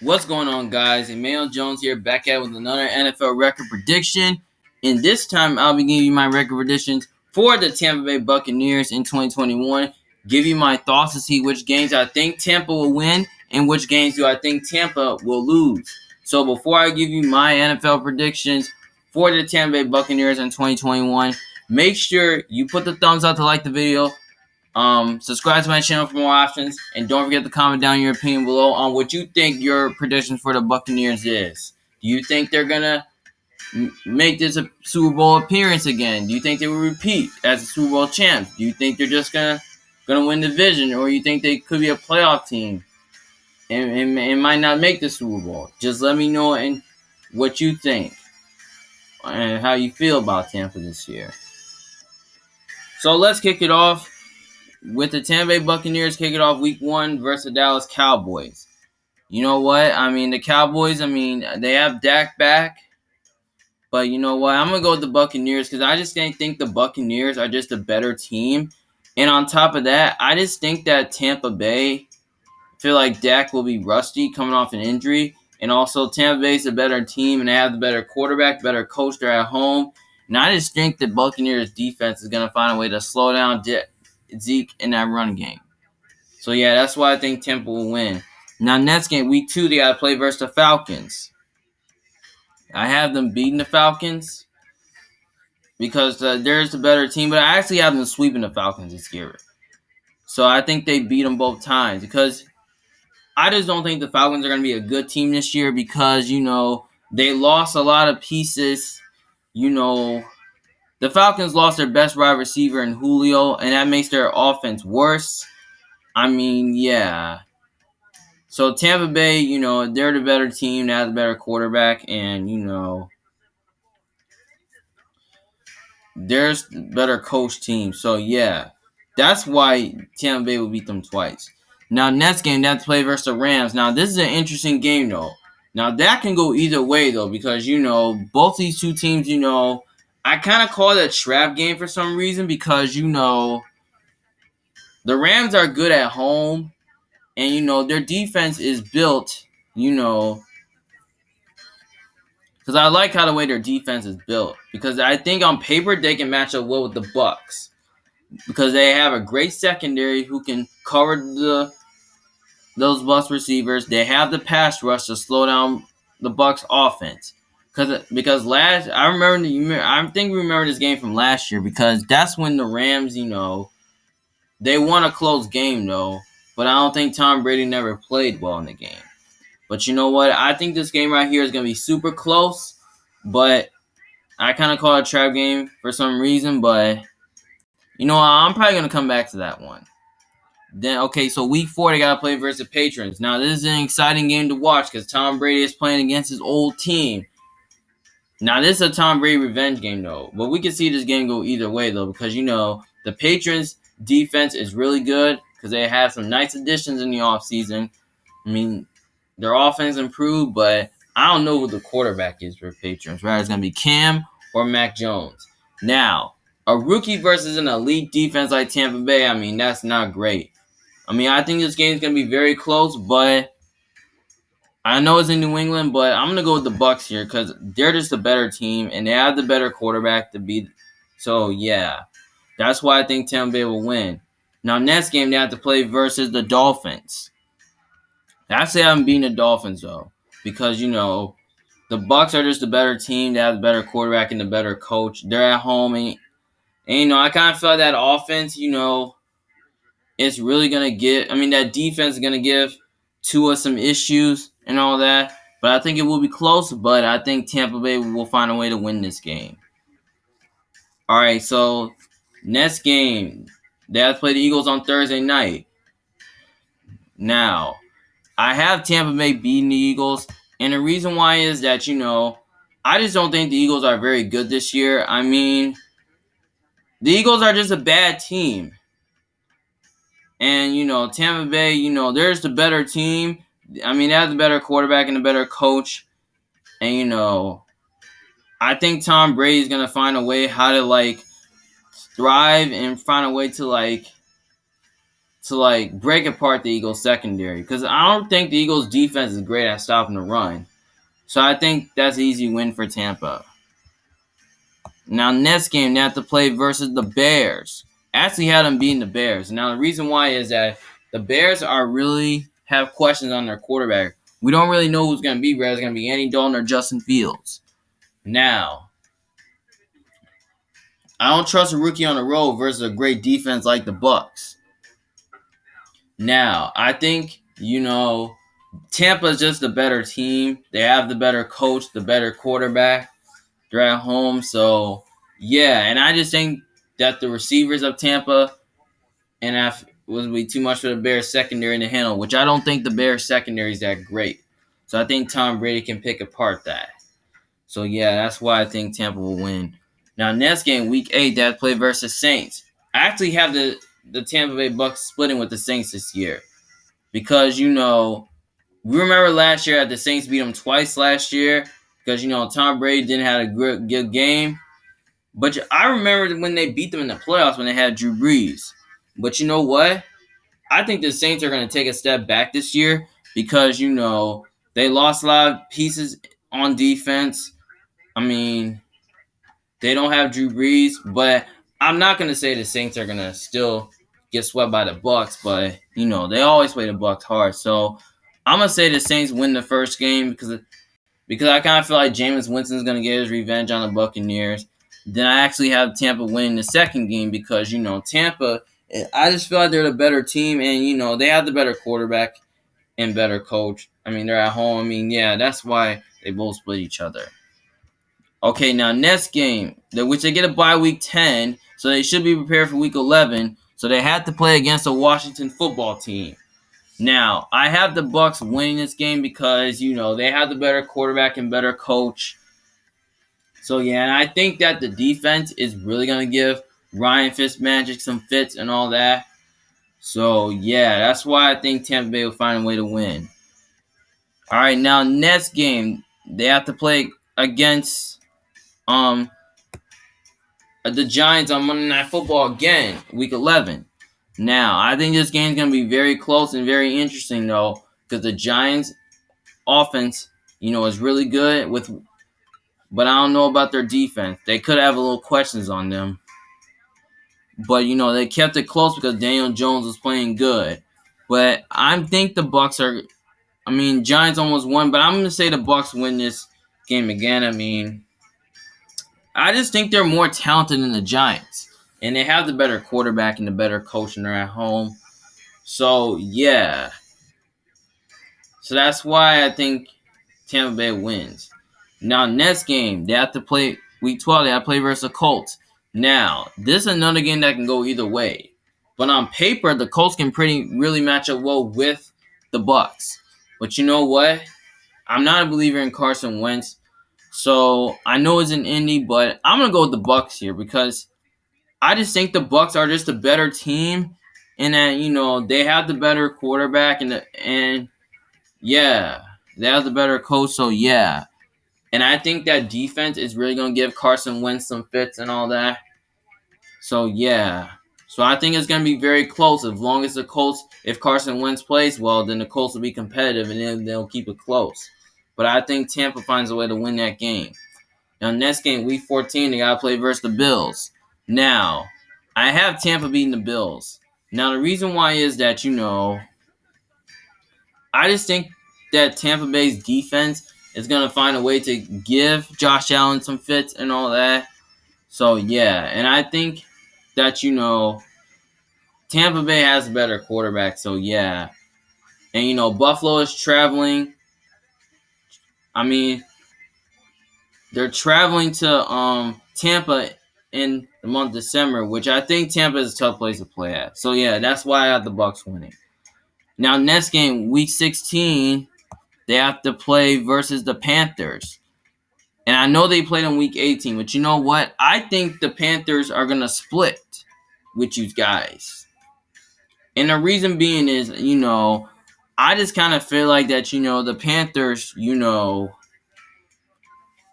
What's going on, guys? Emmanuel Jones here, back at with another NFL record prediction. And this time, I'll be giving you my record predictions for the Tampa Bay Buccaneers in 2021. Give you my thoughts to see which games I think Tampa will win and which games do I think Tampa will lose. So before I give you my NFL predictions for the Tampa Bay Buccaneers in 2021, make sure you put the thumbs up to like the video. Subscribe to my channel for more options, and don't forget to comment down your opinion below on what you think your predictions for the Buccaneers is. Do you think they're gonna make this a Super Bowl appearance again? Do you think they will repeat as a Super Bowl champ? Do you think they're just gonna win the division, or you think they could be a playoff team and might not make the Super Bowl? Just let me know and what you think and how you feel about Tampa this year. So let's kick it off with the Tampa Bay Buccaneers kicking off Week 1 versus the Dallas Cowboys. You know what? The Cowboys, they have Dak back. But you know what? I'm going to go with the Buccaneers because I just think the Buccaneers are just a better team. And on top of that, I just think that Tampa Bay, I feel like Dak will be rusty coming off an injury. And also, Tampa Bay is a better team, and they have the better quarterback, better coach. They're at home. And I just think the Buccaneers defense is going to find a way to slow down Zeke in that run game. So, yeah, that's why I think Tampa will win. Now, next game, Week 2, they got to play versus the Falcons. I have them beating the Falcons because there's the better team, but I actually have them sweeping the Falcons this year. So, I think they beat them both times because I just don't think the Falcons are going to be a good team this year because, they lost a lot of pieces. The Falcons lost their best wide receiver in Julio, and that makes their offense worse. Yeah. So Tampa Bay, they're the better team. They have the better quarterback, and, there's the better coach team. So, yeah. That's why Tampa Bay will beat them twice. Now, next game, they have to play versus the Rams. Now, this is an interesting game, though. Now, that can go either way, though, because, both these two teams, I kind of call it a trap game for some reason because, the Rams are good at home. And, their defense is built, because I like how the way their defense is built. Because I think on paper they can match up well with the Bucs. Because they have a great secondary who can cover those Bucs receivers. They have the pass rush to slow down the Bucs offense. Because I think we remember this game from last year because that's when the Rams, they won a close game though. But I don't think Tom Brady never played well in the game. But you know what? I think this game right here is going to be super close. But I kind of call it a trap game for some reason. But, I'm probably going to come back to that one. Then, okay, so Week 4, they got to play versus the Patriots. Now, this is an exciting game to watch because Tom Brady is playing against his old team. Now, this is a Tom Brady revenge game, though. But we can see this game go either way, though, because, the Patriots' defense is really good because they have some nice additions in the offseason. Their offense improved, but I don't know who the quarterback is for Patriots. Right? It's going to be Cam or Mac Jones. Now, a rookie versus an elite defense like Tampa Bay, that's not great. I think this game is going to be very close, but I know it's in New England, but I'm going to go with the Bucs here because they're just a better team, and they have the better quarterback to beat. So, yeah, that's why I think Tampa Bay will win. Now, next game, they have to play versus the Dolphins. I say I'm beating the Dolphins, though, because, the Bucs are just a better team. They have the better quarterback and the better coach. They're at home, and I kind of feel like that offense, it's really going to get – that defense is going to give Tua some issues and all that. But I think it will be close, but I think Tampa Bay will find a way to win this game. All right, so next game, they have to play the Eagles on Thursday night. Now, I have Tampa Bay beating the Eagles, and the reason why is that, I just don't think the Eagles are very good this year. The Eagles are just a bad team. And, Tampa Bay, there's the better team. They have the better quarterback and the better coach. And, I think Tom Brady's going to find a way how to, thrive and find a way to, to like break apart the Eagles secondary, because I don't think the Eagles defense is great at stopping the run. So I think that's an easy win for Tampa. Now next game they have to play versus the Bears. Actually had them beating the Bears. Now the reason why is that the Bears are really have questions on their quarterback. We don't really know who's going to be, whether it's going to be Andy Dalton or Justin Fields. Now, I don't trust a rookie on the road versus a great defense like the Bucs. Now, I think, Tampa's just a better team. They have the better coach, the better quarterback. They're at home, so yeah. And I just think that the receivers of Tampa and would be too much for the Bears secondary to handle, which I don't think the Bears secondary is that great. So I think Tom Brady can pick apart that. So yeah, that's why I think Tampa will win. Now next game, week 8, they have to play versus Saints. I actually have the Tampa Bay Bucs splitting with the Saints this year. Because, we remember last year that the Saints beat them twice last year. Because, Tom Brady didn't have a good game. But I remember when they beat them in the playoffs when they had Drew Brees. But you know what? I think the Saints are going to take a step back this year. Because, they lost a lot of pieces on defense. I mean, they don't have Drew Brees. But I'm not going to say the Saints are going to still get swept by the Bucs, but they always play the Bucs hard. So I'm gonna say the Saints win the first game because I kind of feel like Jameis Winston's gonna get his revenge on the Buccaneers. Then I actually have Tampa winning the second game because Tampa. I just feel like they're the better team, and they have the better quarterback and better coach. I mean, they're at home. I mean, yeah, that's why they both split each other. Okay, now next game, which they get a bye week 10, so they should be prepared for week 11. So they had to play against a Washington football team. Now, I have the Bucs winning this game because, they have the better quarterback and better coach. So, yeah, and I think that the defense is really going to give Ryan Fitzmagic some fits and all that. So, yeah, that's why I think Tampa Bay will find a way to win. All right, now next game, they have to play against the Giants on Monday Night Football again, Week 11. Now, I think this game's going to be very close and very interesting, though, because the Giants' offense, is really good, but I don't know about their defense. They could have a little questions on them. But, they kept it close because Daniel Jones was playing good. But I think the Bucs Giants almost won, but I'm going to say the Bucs win this game again. I just think they're more talented than the Giants. And they have the better quarterback and the better coach, and they're at home. So, yeah. So that's why I think Tampa Bay wins. Now, next game, they have to play Week 12. They have to play versus the Colts. Now, this is another game that can go either way. But on paper, the Colts can really match up well with the Bucs. But you know what? I'm not a believer in Carson Wentz. So, I know it's in Indy, but I'm going to go with the Bucs here because I just think the Bucs are just a better team, and that they have the better quarterback and yeah, they have the better coach. So yeah, and I think that defense is really gonna give Carson Wentz some fits and all that. So yeah, so I think it's gonna be very close as long as if Carson Wentz plays well, then the Colts will be competitive and then they'll keep it close. But I think Tampa finds a way to win that game. Now next game, Week 14, they gotta play versus the Bills. Now, I have Tampa beating the Bills. Now, the reason why is that, I just think that Tampa Bay's defense is going to find a way to give Josh Allen some fits and all that. So, yeah. And I think that, Tampa Bay has a better quarterback. So, yeah. And, Buffalo is traveling. They're traveling to Tampa in the month of December, which I think Tampa is a tough place to play at. So, yeah, that's why I have the Bucs winning. Now, next game, Week 16, they have to play versus the Panthers. And I know they played in Week 18, but you know what? I think the Panthers are going to split with you guys. And the reason being is, I just kind of feel like that, the Panthers,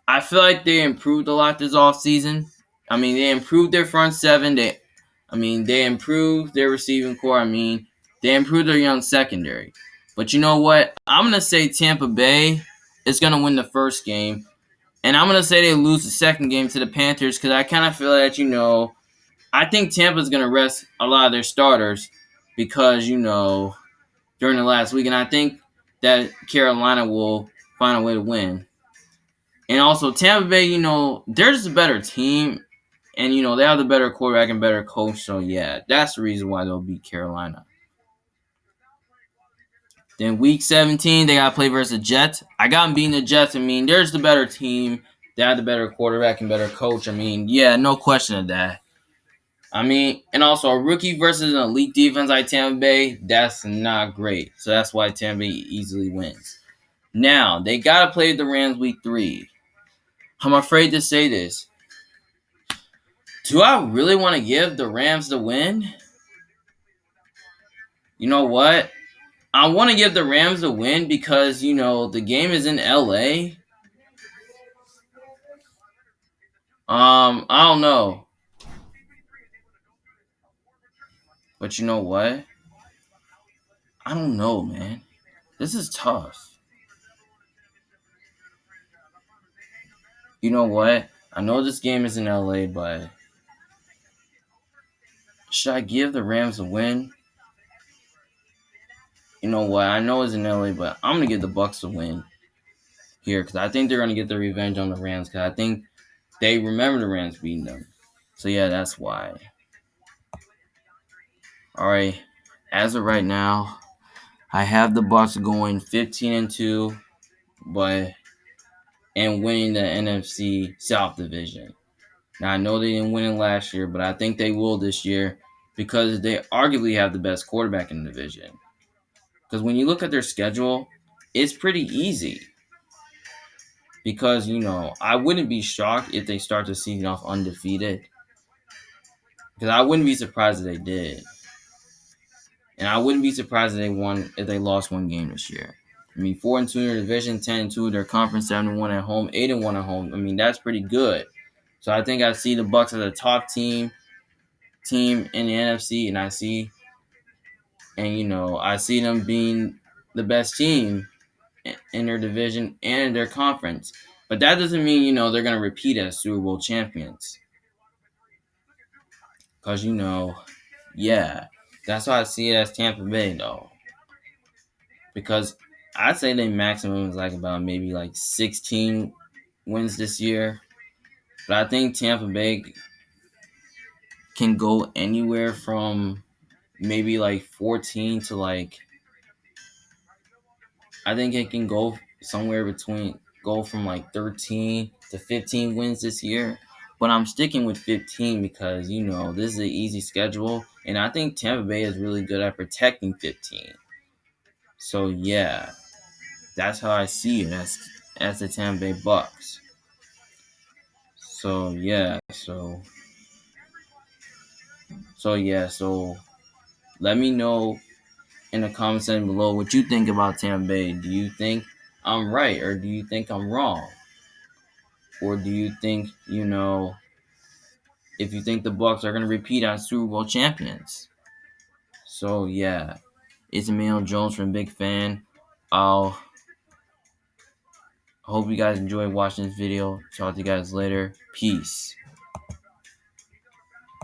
I feel like they improved a lot this offseason. They improved their front seven. They improved their receiving core. They improved their young secondary. But you know what? I'm going to say Tampa Bay is going to win the first game. And I'm going to say they lose the second game to the Panthers because I kind of feel that, I think Tampa's going to rest a lot of their starters because, during the last week. And I think that Carolina will find a way to win. And also, Tampa Bay, they're just a better team. And, they have the better quarterback and better coach. So, yeah, that's the reason why they'll beat Carolina. Then week 17, they got to play versus the Jets. I got them beating the Jets. I mean, there's the better team. They have the better quarterback and better coach. I mean, yeah, no question of that. I mean, and also a rookie versus an elite defense like Tampa Bay, that's not great. So that's why Tampa Bay easily wins. Now, they got to play the Rams week 3. I'm afraid to say this. Do I really want to give the Rams the win? You know what? I want to give the Rams the win because, the game is in LA. I don't know. But you know what? I don't know, man. This is tough. You know what? I know this game is in LA, but should I give the Rams a win? You know what? I know it's in LA, but I'm going to give the Bucs a win here because I think they're going to get their revenge on the Rams because I think they remember the Rams beating them. So, yeah, that's why. All right. As of right now, I have the Bucs going 15-2, and winning the NFC South Division. Now, I know they didn't win it last year, but I think they will this year because they arguably have the best quarterback in the division. Because when you look at their schedule, it's pretty easy. Because, I wouldn't be shocked if they start the season off undefeated. Because I wouldn't be surprised if they did. And I wouldn't be surprised if they lost one game this year. I mean, 4-2 in their division, 10-2 in their conference, 7-1 at home, 8-1 at home. I mean, that's pretty good. So I think I see the Bucs as a top team in the NFC, and I see them being the best team in their division and in their conference. But that doesn't mean, they're going to repeat as Super Bowl champions. Because, yeah, that's why I see it as Tampa Bay, though. Because I'd say their maximum is about maybe 16 wins this year. But I think Tampa Bay can go anywhere from maybe 14 to I think it can go somewhere go from 13 to 15 wins this year. But I'm sticking with 15 because, this is an easy schedule. And I think Tampa Bay is really good at protecting 15. So, yeah, that's how I see it as the Tampa Bay Bucs. So, yeah, so let me know in the comment section below what you think about Tampa Bay. Do you think I'm right or do you think I'm wrong? Or do you think, if you think the Bucs are going to repeat as Super Bowl champions? So, yeah, it's Emmanuel Jones from Big Fan. I hope you guys enjoyed watching this video. Talk to you guys later. Peace.